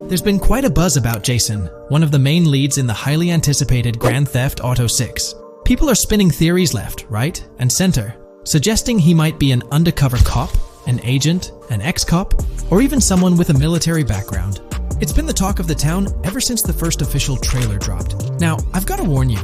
There's been quite a buzz about Jason, one of the main leads in the highly anticipated Grand Theft Auto 6. People are spinning theories left, right, and center, suggesting he might be an undercover cop, an agent, an ex-cop, or even someone with a military background. It's been the talk of the town ever since the first official trailer dropped. Now, I've got to warn you,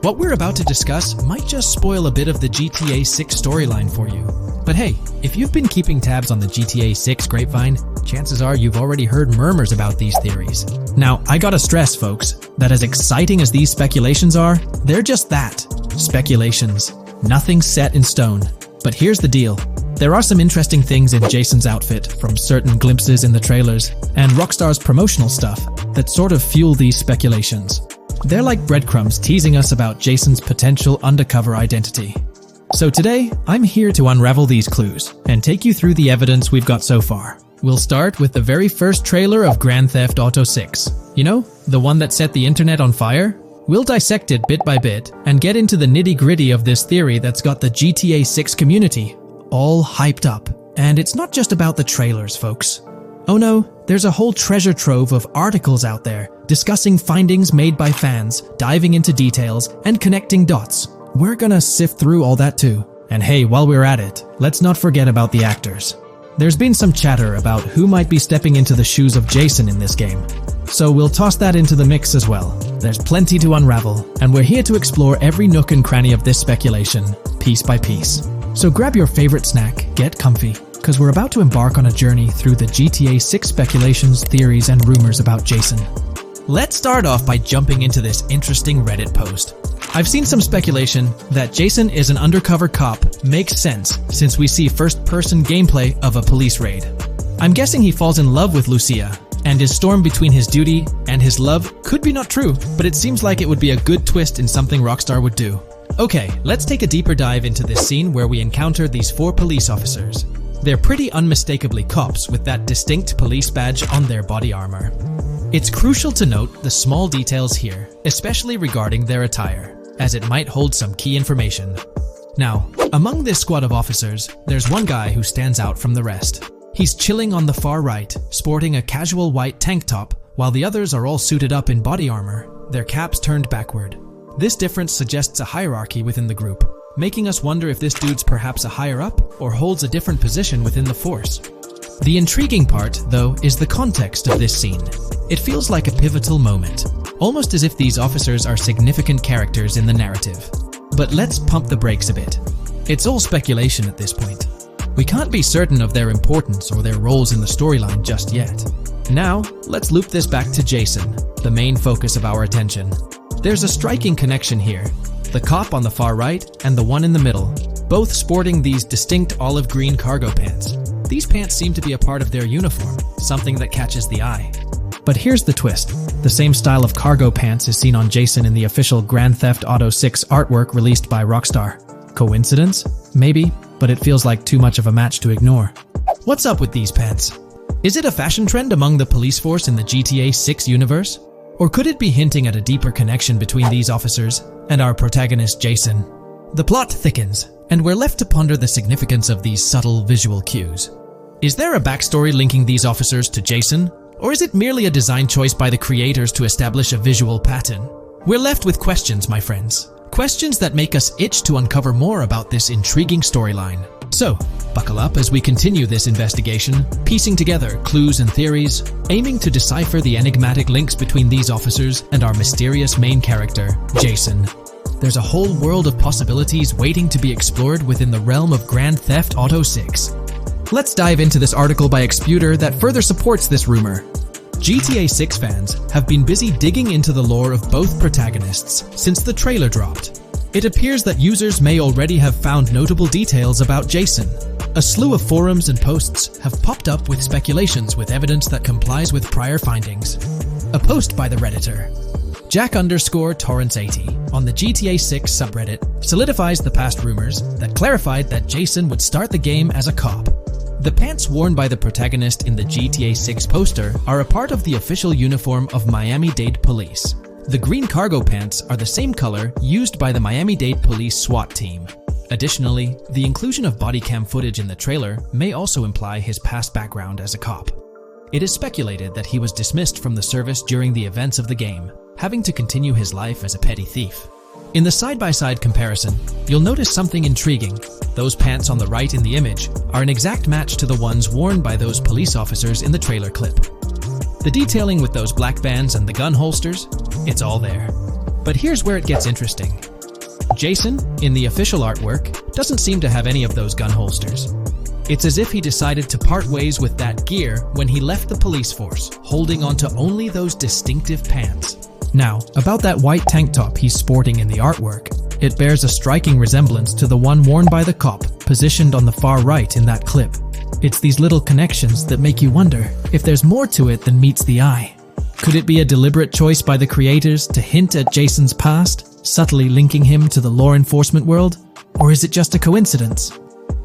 what we're about to discuss might just spoil a bit of the GTA 6 storyline for you. But hey, if you've been keeping tabs on the GTA 6 grapevine, chances are you've already heard murmurs about these theories. Now, I gotta stress, folks, that as exciting as these speculations are, they're just that, speculations. Nothing set in stone. But here's the deal. There are some interesting things in Jason's outfit from certain glimpses in the trailers and Rockstar's promotional stuff that sort of fuel these speculations. They're like breadcrumbs teasing us about Jason's potential undercover identity. So today, I'm here to unravel these clues and take you through the evidence we've got so far. We'll start with the very first trailer of Grand Theft Auto 6. You know, the one that set the internet on fire? We'll dissect it bit by bit and get into the nitty-gritty of this theory that's got the GTA 6 community all hyped up. And it's not just about the trailers, folks. Oh no, there's a whole treasure trove of articles out there discussing findings made by fans, diving into details, and connecting dots. We're gonna sift through all that too. And hey, while we're at it, let's not forget about the actors. There's been some chatter about who might be stepping into the shoes of Jason in this game. So we'll toss that into the mix as well. There's plenty to unravel, and we're here to explore every nook and cranny of this speculation, piece by piece. So grab your favorite snack, get comfy, because we're about to embark on a journey through the GTA 6 speculations, theories, and rumors about Jason. Let's start off by jumping into this interesting Reddit post. I've seen some speculation that Jason is an undercover cop makes sense since we see first-person gameplay of a police raid. I'm guessing he falls in love with Lucia, and his storm between his duty and his love could be not true, but it seems like it would be a good twist in something Rockstar would do. Okay, let's take a deeper dive into this scene where we encounter these 4 police officers. They're pretty unmistakably cops with that distinct police badge on their body armor. It's crucial to note the small details here, especially regarding their attire, as it might hold some key information. Now, among this squad of officers, there's one guy who stands out from the rest. He's chilling on the far right, sporting a casual white tank top, while the others are all suited up in body armor, their caps turned backward. This difference suggests a hierarchy within the group, making us wonder if this dude's perhaps a higher up or holds a different position within the force. The intriguing part, though, is the context of this scene. It feels like a pivotal moment, almost as if these officers are significant characters in the narrative. But let's pump the brakes a bit. It's all speculation at this point. We can't be certain of their importance or their roles in the storyline just yet. Now, let's loop this back to Jason, the main focus of our attention. There's a striking connection here. The cop on the far right and the one in the middle, both sporting these distinct olive green cargo pants. These pants seem to be a part of their uniform, something that catches the eye. But here's the twist. The same style of cargo pants is seen on Jason in the official Grand Theft Auto 6 artwork released by Rockstar. Coincidence? Maybe, but it feels like too much of a match to ignore. What's up with these pants? Is it a fashion trend among the police force in the GTA 6 universe? Or could it be hinting at a deeper connection between these officers and our protagonist Jason? The plot thickens, and we're left to ponder the significance of these subtle visual cues. Is there a backstory linking these officers to Jason? Or is it merely a design choice by the creators to establish a visual pattern? We're left with questions, my friends. Questions that make us itch to uncover more about this intriguing storyline. So, buckle up as we continue this investigation, piecing together clues and theories, aiming to decipher the enigmatic links between these officers and our mysterious main character, Jason. There's a whole world of possibilities waiting to be explored within the realm of Grand Theft Auto 6. Let's dive into this article by Exputer that further supports this rumor. GTA 6 fans have been busy digging into the lore of both protagonists since the trailer dropped. It appears that users may already have found notable details about Jason. A slew of forums and posts have popped up with speculations with evidence that complies with prior findings. A post by the Redditor, Jack_Torrance80, on the GTA 6 subreddit solidifies the past rumors that clarified that Jason would start the game as a cop. The pants worn by the protagonist in the GTA 6 poster are a part of the official uniform of Miami-Dade Police. The green cargo pants are the same color used by the Miami-Dade Police SWAT team. Additionally, the inclusion of body cam footage in the trailer may also imply his past background as a cop. It is speculated that he was dismissed from the service during the events of the game, having to continue his life as a petty thief. In the side-by-side comparison, you'll notice something intriguing. Those pants on the right in the image are an exact match to the ones worn by those police officers in the trailer clip. The detailing with those black bands and the gun holsters, it's all there. But here's where it gets interesting. Jason, in the official artwork, doesn't seem to have any of those gun holsters. It's as if he decided to part ways with that gear when he left the police force, holding onto only those distinctive pants. Now, about that white tank top he's sporting in the artwork, it bears a striking resemblance to the one worn by the cop, positioned on the far right in that clip. It's these little connections that make you wonder if there's more to it than meets the eye. Could it be a deliberate choice by the creators to hint at Jason's past, subtly linking him to the law enforcement world? Or is it just a coincidence?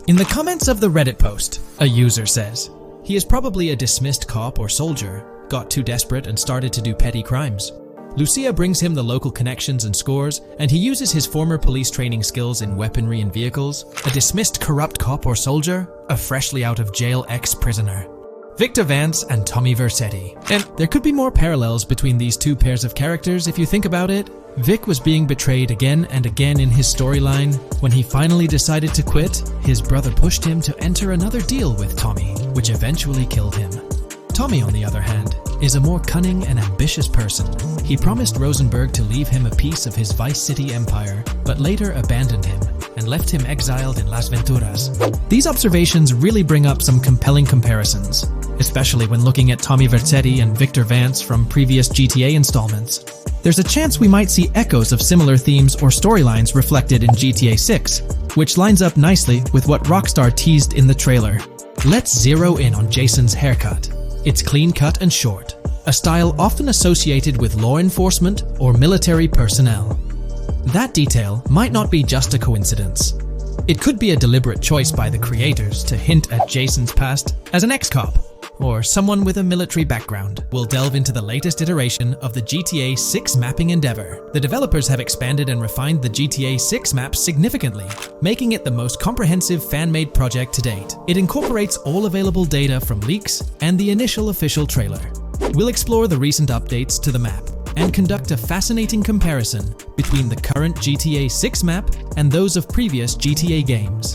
In the comments of the Reddit post, a user says, he is probably a dismissed cop or soldier, got too desperate and started to do petty crimes. Lucia brings him the local connections and scores, and he uses his former police training skills in weaponry and vehicles. A dismissed corrupt cop or soldier, a freshly out of jail ex-prisoner. Victor Vance and Tommy Vercetti. And there could be more parallels between these two pairs of characters if you think about it. Vic was being betrayed again and again in his storyline. When he finally decided to quit, his brother pushed him to enter another deal with Tommy, which eventually killed him. Tommy, on the other hand, is a more cunning and ambitious person. He promised Rosenberg to leave him a piece of his Vice City empire, but later abandoned him and left him exiled in Las Venturas. These observations really bring up some compelling comparisons, especially when looking at Tommy Vercetti and Victor Vance from previous GTA installments. There's a chance we might see echoes of similar themes or storylines reflected in GTA 6, which lines up nicely with what Rockstar teased in the trailer. Let's zero in on Jason's haircut. It's clean cut and short, a style often associated with law enforcement or military personnel. That detail might not be just a coincidence. It could be a deliberate choice by the creators to hint at Jason's past as an ex-cop, or someone with a military background. We'll delve into the latest iteration of the GTA 6 mapping endeavor. The developers have expanded and refined the GTA 6 map significantly, making it the most comprehensive fan-made project to date. It incorporates all available data from leaks and the initial official trailer. We'll explore the recent updates to the map and conduct a fascinating comparison between the current GTA 6 map and those of previous GTA games.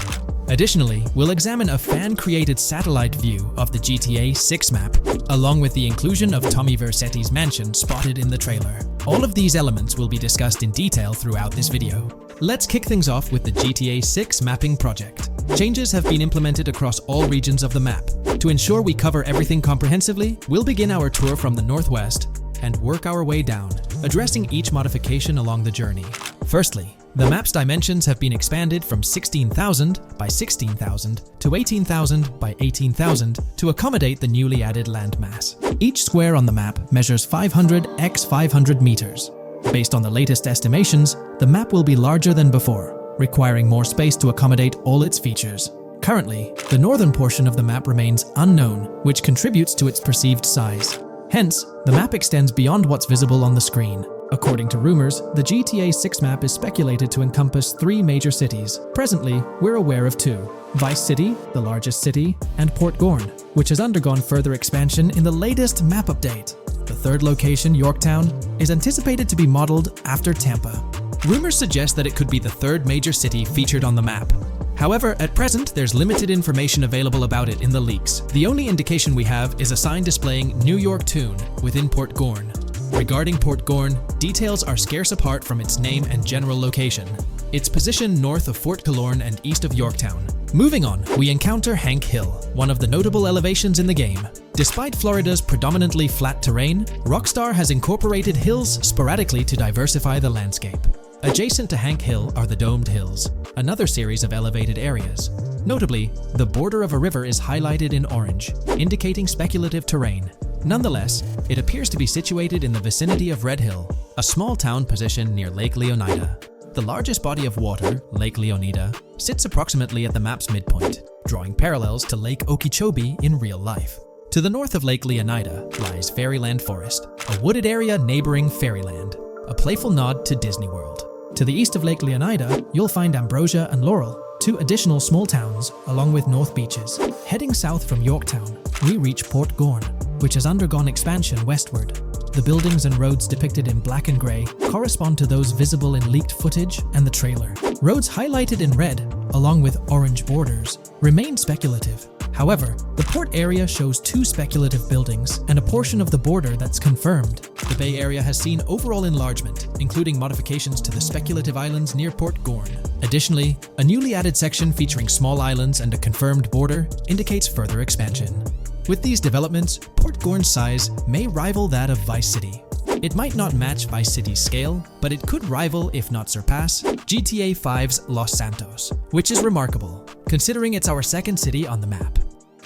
Additionally, we'll examine a fan-created satellite view of the GTA 6 map, along with the inclusion of Tommy Vercetti's mansion spotted in the trailer. All of these elements will be discussed in detail throughout this video. Let's kick things off with the GTA 6 mapping project. Changes have been implemented across all regions of the map. To ensure we cover everything comprehensively, we'll begin our tour from the northwest and work our way down, addressing each modification along the journey. Firstly, the map's dimensions have been expanded from 16,000 by 16,000 to 18,000 by 18,000 to accommodate the newly added landmass. Each square on the map measures 500 x 500 meters. Based on the latest estimations, the map will be larger than before, requiring more space to accommodate all its features. Currently, the northern portion of the map remains unknown, which contributes to its perceived size. Hence, the map extends beyond what's visible on the screen. According to rumors, the GTA 6 map is speculated to encompass 3 major cities. Presently, we're aware of 2. Vice City, the largest city, and Port Gorn, which has undergone further expansion in the latest map update. The third location, Yorktown, is anticipated to be modeled after Tampa. Rumors suggest that it could be the third major city featured on the map. However, at present, there's limited information available about it in the leaks. The only indication we have is a sign displaying New York Tune within Port Gorn. Regarding Port Gorn, details are scarce apart from its name and general location. It's positioned north of Fort Killorn and east of Yorktown. Moving on, we encounter Hank Hill, one of the notable elevations in the game. Despite Florida's predominantly flat terrain, Rockstar has incorporated hills sporadically to diversify the landscape. Adjacent to Hank Hill are the Domed Hills, another series of elevated areas. Notably, the border of a river is highlighted in orange, indicating speculative terrain. Nonetheless, it appears to be situated in the vicinity of Red Hill, a small town positioned near Lake Leonida. The largest body of water, Lake Leonida, sits approximately at the map's midpoint, drawing parallels to Lake Okeechobee in real life. To the north of Lake Leonida lies Fairyland Forest, a wooded area neighboring Fairyland, a playful nod to Disney World. To the east of Lake Leonida, you'll find Ambrosia and Laurel, 2 additional small towns, along with North Beaches. Heading south from Yorktown, we reach Port Gorn, which has undergone expansion westward. The buildings and roads depicted in black and grey correspond to those visible in leaked footage and the trailer. Roads highlighted in red, along with orange borders, remain speculative. However, the port area shows 2 speculative buildings and a portion of the border that's confirmed. The Bay Area has seen overall enlargement, including modifications to the speculative islands near Port Gorn. Additionally, a newly added section featuring small islands and a confirmed border indicates further expansion. With these developments, Port Gorn's size may rival that of Vice City. It might not match Vice City's scale, but it could rival, if not surpass, GTA 5's Los Santos, which is remarkable, considering it's our second city on the map.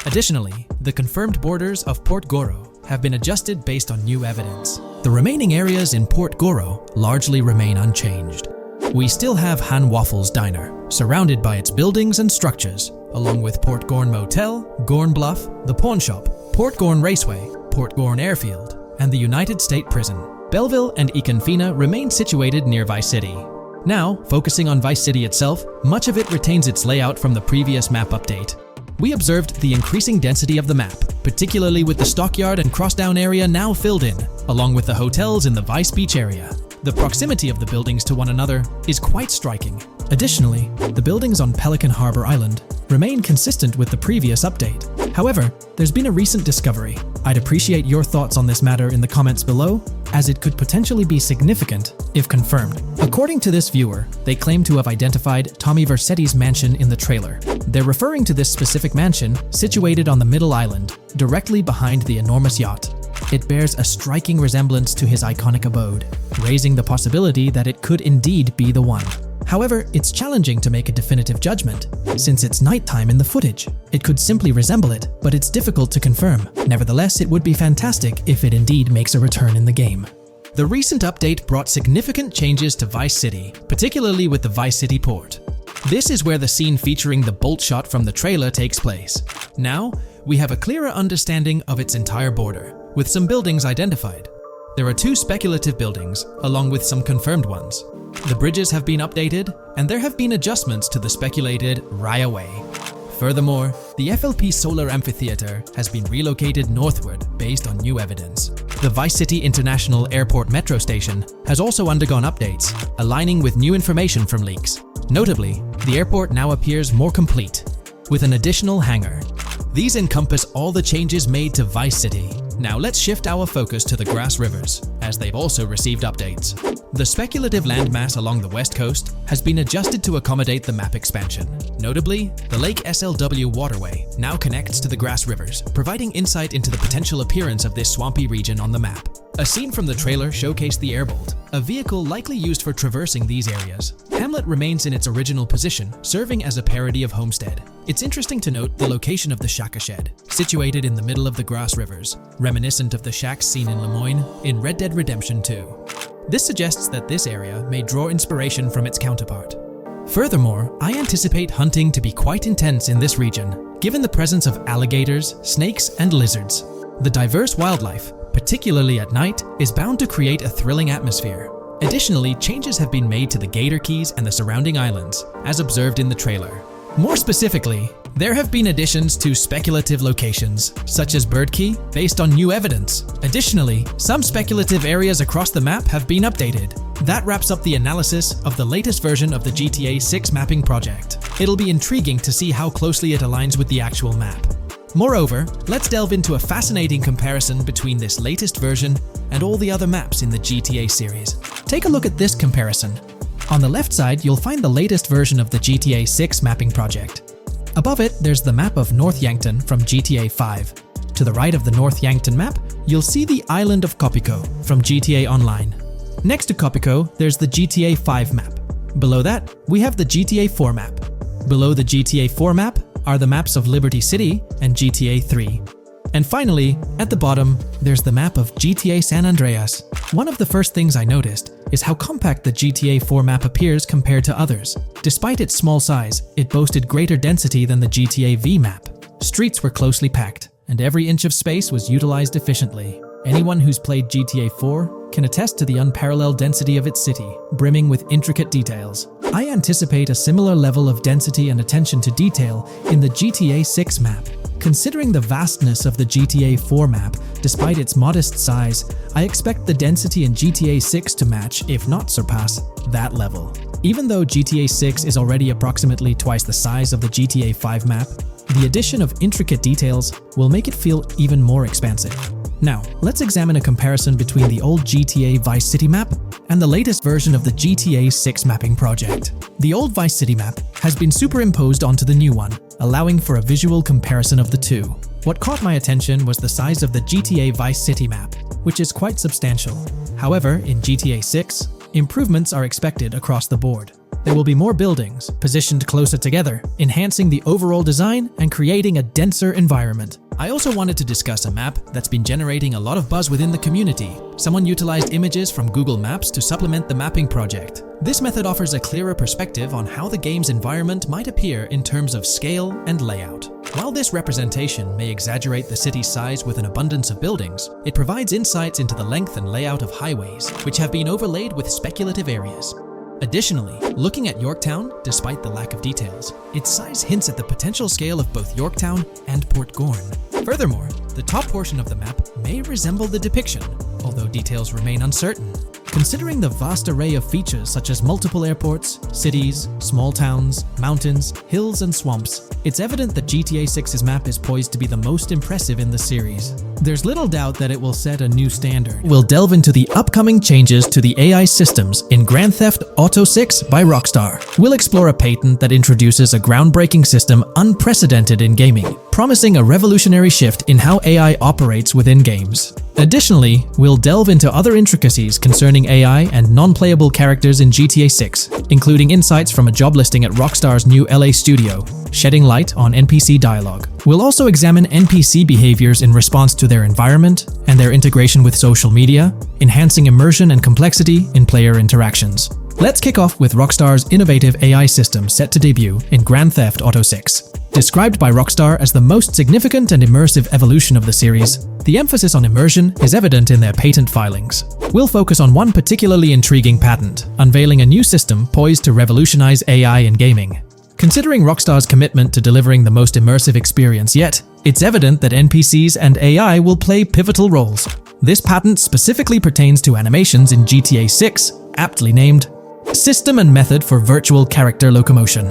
Additionally, the confirmed borders of Port Goro have been adjusted based on new evidence. The remaining areas in Port Goro largely remain unchanged. We still have Han Waffles Diner, surrounded by its buildings and structures, along with Port Gorn Motel, Gorn Bluff, the Pawn Shop, Port Gorn Raceway, Port Gorn Airfield, and the United State Prison. Belleville and Econfina remain situated near Vice City. Now, focusing on Vice City itself, much of it retains its layout from the previous map update. We observed the increasing density of the map, particularly with the Stockyard and Crossdown area now filled in, along with the hotels in the Vice Beach area. The proximity of the buildings to one another is quite striking. Additionally, the buildings on Pelican Harbor Island remain consistent with the previous update. However, there's been a recent discovery. I'd appreciate your thoughts on this matter in the comments below, as it could potentially be significant if confirmed. According to this viewer, they claim to have identified Tommy Vercetti's mansion in the trailer. They're referring to this specific mansion situated on the middle island, directly behind the enormous yacht. It bears a striking resemblance to his iconic abode, raising the possibility that it could indeed be the one. However, it's challenging to make a definitive judgment, since it's nighttime in the footage. It could simply resemble it, but it's difficult to confirm. Nevertheless, it would be fantastic if it indeed makes a return in the game. The recent update brought significant changes to Vice City, particularly with the Vice City port. This is where the scene featuring the bolt shot from the trailer takes place. Now, we have a clearer understanding of its entire border, with some buildings identified. There are 2 speculative buildings, along with some confirmed ones. The bridges have been updated, and there have been adjustments to the speculated Raya Way. Furthermore, the FLP Solar Amphitheater has been relocated northward based on new evidence. The Vice City International Airport metro station has also undergone updates, aligning with new information from leaks. Notably, the airport now appears more complete, with an additional hangar. These encompass all the changes made to Vice City. Now let's shift our focus to the Grass Rivers, as they've also received updates. The speculative landmass along the west coast has been adjusted to accommodate the map expansion. Notably, the Lake SLW waterway now connects to the Grass Rivers, providing insight into the potential appearance of this swampy region on the map. A scene from the trailer showcased the Airbolt, a vehicle likely used for traversing these areas. Hamlet remains in its original position, serving as a parody of Homestead. It's interesting to note the location of the Shaka Shed, situated in the middle of the Grass Rivers, reminiscent of the shacks seen in Lemoyne in Red Dead Redemption 2. This suggests that this area may draw inspiration from its counterpart. Furthermore, I anticipate hunting to be quite intense in this region, given the presence of alligators, snakes, and lizards. The diverse wildlife, particularly at night, is bound to create a thrilling atmosphere. Additionally, changes have been made to the Gator Keys and the surrounding islands, as observed in the trailer. More specifically, there have been additions to speculative locations, such as Bird Key, based on new evidence. Additionally, some speculative areas across the map have been updated. That wraps up the analysis of the latest version of the GTA 6 mapping project. It'll be intriguing to see how closely it aligns with the actual map. Moreover, let's delve into a fascinating comparison between this latest version and all the other maps in the GTA series. Take a look at this comparison. On the left side, you'll find the latest version of the GTA 6 mapping project. Above it, there's the map of North Yankton from GTA 5. To the right of the North Yankton map, you'll see the island of Copico from GTA Online. Next to Copico, there's the GTA 5 map. Below that, we have the GTA 4 map. Below the GTA 4 map are the maps of Liberty City and GTA 3. And finally, at the bottom, there's the map of GTA San Andreas. One of the first things I noticed is how compact the GTA 4 map appears compared to others. Despite its small size, it boasted greater density than the GTA V map. Streets were closely packed, and every inch of space was utilized efficiently. Anyone who's played GTA 4 can attest to the unparalleled density of its city, brimming with intricate details. I anticipate a similar level of density and attention to detail in the GTA 6 map. Considering the vastness of the GTA 4 map, Despite its modest size, I expect the density in GTA 6 to match, if not surpass, that level. Even though GTA 6 is already approximately twice the size of the GTA 5 map, the addition of intricate details will make it feel even more expansive. Now, let's examine a comparison between the old GTA Vice City map and the latest version of the GTA 6 mapping project. The old Vice City map has been superimposed onto the new one, allowing for a visual comparison of the two. What caught my attention was the size of the GTA Vice City map, which is quite substantial. However, in GTA 6, improvements are expected across the board. There will be more buildings, positioned closer together, enhancing the overall design and creating a denser environment. I also wanted to discuss a map that's been generating a lot of buzz within the community. Someone utilized images from Google Maps to supplement the mapping project. This method offers a clearer perspective on how the game's environment might appear in terms of scale and layout. While this representation may exaggerate the city's size with an abundance of buildings, it provides insights into the length and layout of highways, which have been overlaid with speculative areas. Additionally, looking at Yorktown, despite the lack of details, its size hints at the potential scale of both Yorktown and Port Gorn. Furthermore, the top portion of the map may resemble the depiction, although details remain uncertain. Considering the vast array of features such as multiple airports, cities, small towns, mountains, hills, and swamps, it's evident that GTA 6's map is poised to be the most impressive in the series. There's little doubt that it will set a new standard. We'll delve into the upcoming changes to the AI systems in Grand Theft Auto 6 by Rockstar. We'll explore a patent that introduces a groundbreaking system unprecedented in gaming, promising a revolutionary shift in how AI operates within games. Additionally, we'll delve into other intricacies concerning AI and non-playable characters in GTA 6, including insights from a job listing at Rockstar's new LA studio, shedding light on NPC dialogue. We'll also examine NPC behaviors in response to their environment and their integration with social media, enhancing immersion and complexity in player interactions. Let's kick off with Rockstar's innovative AI system set to debut in Grand Theft Auto 6. Described by Rockstar as the most significant and immersive evolution of the series, the emphasis on immersion is evident in their patent filings. We'll focus on one particularly intriguing patent, unveiling a new system poised to revolutionize AI in gaming. Considering Rockstar's commitment to delivering the most immersive experience yet, it's evident that NPCs and AI will play pivotal roles. This patent specifically pertains to animations in GTA 6, aptly named System and Method for Virtual Character Locomotion.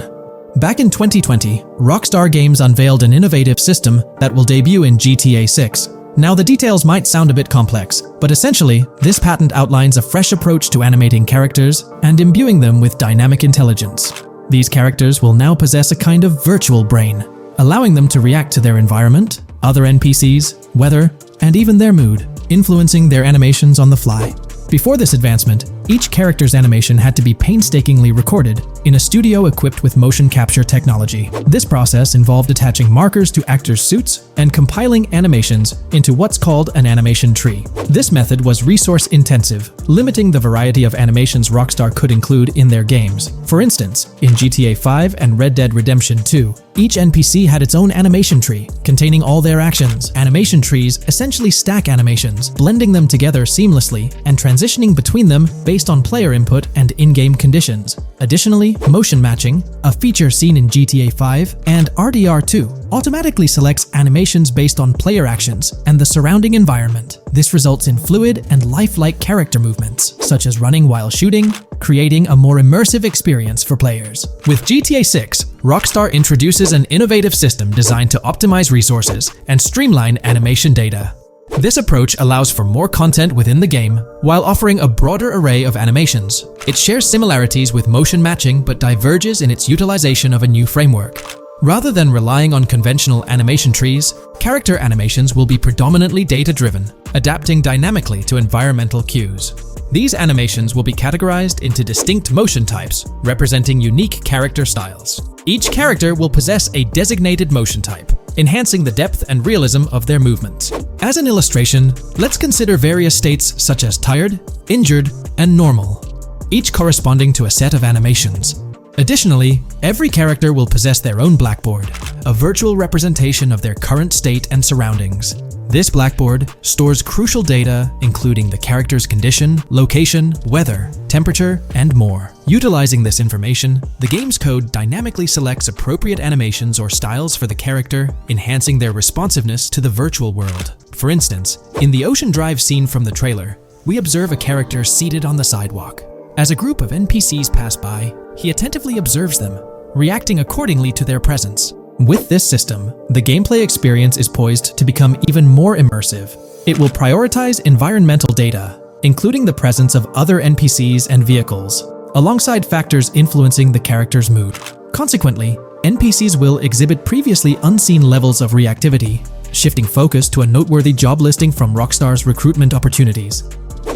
Back in 2020, Rockstar Games unveiled an innovative system that will debut in GTA 6. Now, the details might sound a bit complex, but essentially, this patent outlines a fresh approach to animating characters and imbuing them with dynamic intelligence. These characters will now possess a kind of virtual brain, allowing them to react to their environment, other NPCs, weather, and even their mood, influencing their animations on the fly. Before this advancement, each character's animation had to be painstakingly recorded in a studio equipped with motion capture technology. This process involved attaching markers to actors' suits and compiling animations into what's called an animation tree. This method was resource-intensive, limiting the variety of animations Rockstar could include in their games. For instance, in GTA 5 and Red Dead Redemption 2, each NPC had its own animation tree, containing all their actions. Animation trees essentially stack animations, blending them together seamlessly and transitioning between them based on player input and in-game conditions. Additionally, motion matching, a feature seen in GTA 5 and RDR2, automatically selects animations based on player actions and the surrounding environment. This results in fluid and lifelike character movements, such as running while shooting, creating a more immersive experience for players. With GTA 6, Rockstar introduces an innovative system designed to optimize resources and streamline animation data. This approach allows for more content within the game while offering a broader array of animations. It shares similarities with motion matching but diverges in its utilization of a new framework. Rather than relying on conventional animation trees, character animations will be predominantly data-driven, adapting dynamically to environmental cues. These animations will be categorized into distinct motion types, representing unique character styles. Each character will possess a designated motion type, enhancing the depth and realism of their movements. As an illustration, let's consider various states such as tired, injured, and normal, each corresponding to a set of animations. Additionally, every character will possess their own blackboard, a virtual representation of their current state and surroundings. This blackboard stores crucial data including the character's condition, location, weather, temperature, and more. Utilizing this information, the game's code dynamically selects appropriate animations or styles for the character, enhancing their responsiveness to the virtual world. For instance, in the Ocean Drive scene from the trailer, we observe a character seated on the sidewalk. As a group of NPCs pass by, he attentively observes them, reacting accordingly to their presence. With this system, the gameplay experience is poised to become even more immersive. It will prioritize environmental data, including the presence of other NPCs and vehicles, alongside factors influencing the character's mood. Consequently, NPCs will exhibit previously unseen levels of reactivity, shifting focus to a noteworthy job listing from Rockstar's recruitment opportunities.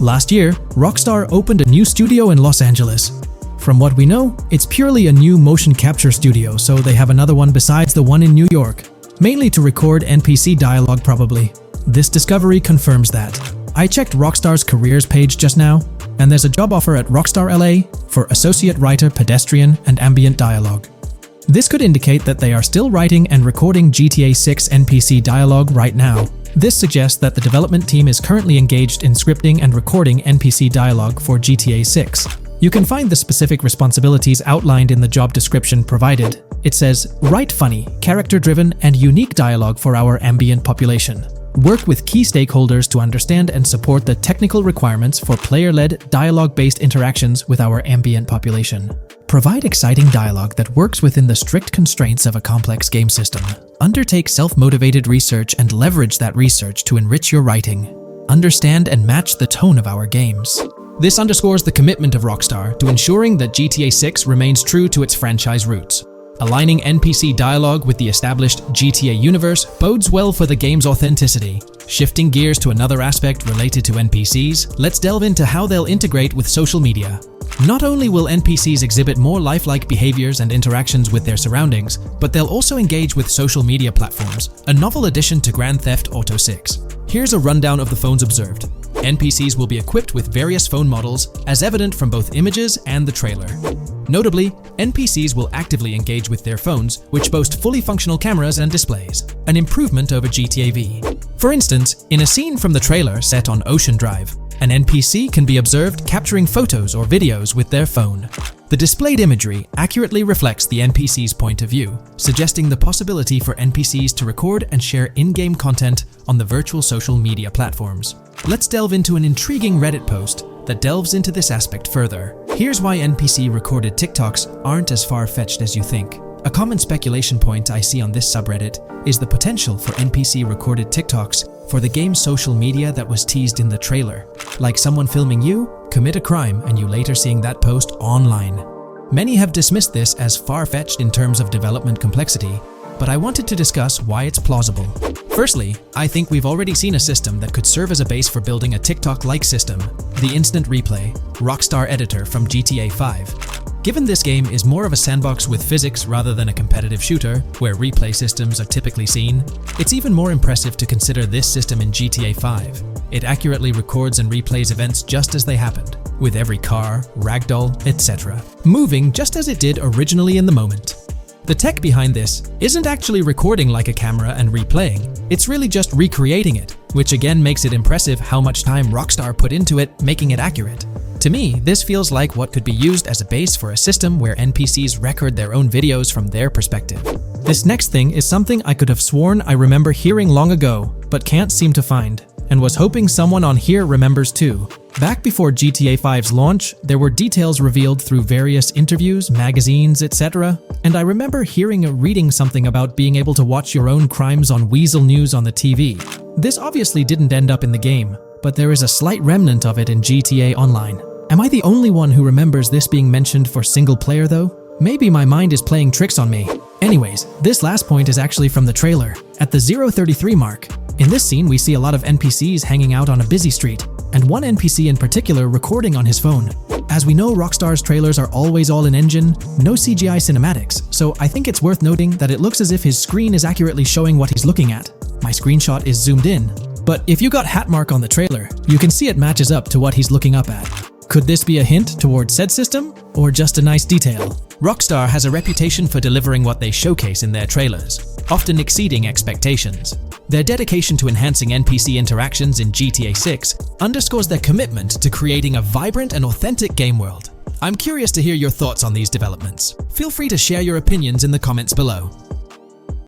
Last year, Rockstar opened a new studio in Los Angeles. From what we know, it's purely a new motion capture studio, so they have another one besides the one in New York, mainly to record NPC dialogue probably. This discovery confirms that. I checked Rockstar's careers page just now, and there's a job offer at Rockstar LA for Associate Writer Pedestrian and Ambient Dialogue. This could indicate that they are still writing and recording GTA 6 NPC dialogue right now. This suggests that the development team is currently engaged in scripting and recording NPC dialogue for GTA 6. You can find the specific responsibilities outlined in the job description provided. It says, write funny, character-driven, and unique dialogue for our ambient population. Work with key stakeholders to understand and support the technical requirements for player-led, dialogue-based interactions with our ambient population. Provide exciting dialogue that works within the strict constraints of a complex game system. Undertake self-motivated research and leverage that research to enrich your writing. Understand and match the tone of our games. This underscores the commitment of Rockstar to ensuring that GTA 6 remains true to its franchise roots. Aligning NPC dialogue with the established GTA universe bodes well for the game's authenticity. Shifting gears to another aspect related to NPCs, let's delve into how they'll integrate with social media. Not only will NPCs exhibit more lifelike behaviors and interactions with their surroundings, but they'll also engage with social media platforms, a novel addition to Grand Theft Auto 6. Here's a rundown of the phones observed. NPCs will be equipped with various phone models, as evident from both images and the trailer. Notably, NPCs will actively engage with their phones, which boast fully functional cameras and displays, an improvement over GTA V. For instance, in a scene from the trailer set on Ocean Drive, an NPC can be observed capturing photos or videos with their phone. The displayed imagery accurately reflects the NPC's point of view, suggesting the possibility for NPCs to record and share in-game content on the virtual social media platforms. Let's delve into an intriguing Reddit post that delves into this aspect further. Here's why NPC-recorded TikToks aren't as far-fetched as you think. A common speculation point I see on this subreddit is the potential for NPC-recorded TikToks for the game's social media that was teased in the trailer, like someone filming you commit a crime and you later seeing that post online. Many have dismissed this as far-fetched in terms of development complexity, but I wanted to discuss why it's plausible. Firstly, I think we've already seen a system that could serve as a base for building a TikTok-like system, the Instant Replay, Rockstar editor from GTA 5. Given this game is more of a sandbox with physics rather than a competitive shooter, where replay systems are typically seen, it's even more impressive to consider this system in GTA 5. It accurately records and replays events just as they happened, with every car, ragdoll, etc., moving just as it did originally in the moment. The tech behind this isn't actually recording like a camera and replaying, it's really just recreating it, which again makes it impressive how much time Rockstar put into it, making it accurate. To me, this feels like what could be used as a base for a system where NPCs record their own videos from their perspective. This next thing is something I could have sworn I remember hearing long ago, but can't seem to find, and was hoping someone on here remembers too. Back before GTA 5's launch, there were details revealed through various interviews, magazines, etc., and I remember hearing or reading something about being able to watch your own crimes on Weasel News on the TV. This obviously didn't end up in the game, but there is a slight remnant of it in GTA Online. Am I the only one who remembers this being mentioned for single player though? Maybe my mind is playing tricks on me. Anyways, this last point is actually from the trailer, at the 0:33 mark. In this scene, we see a lot of NPCs hanging out on a busy street, and one NPC in particular recording on his phone. As we know, Rockstar's trailers are always all in engine, no CGI cinematics, so I think it's worth noting that it looks as if his screen is accurately showing what he's looking at. My screenshot is zoomed in, but if you got Hatmark on the trailer, you can see it matches up to what he's looking up at. Could this be a hint towards said system, or just a nice detail? Rockstar has a reputation for delivering what they showcase in their trailers, often exceeding expectations. Their dedication to enhancing NPC interactions in GTA 6 underscores their commitment to creating a vibrant and authentic game world. I'm curious to hear your thoughts on these developments. Feel free to share your opinions in the comments below.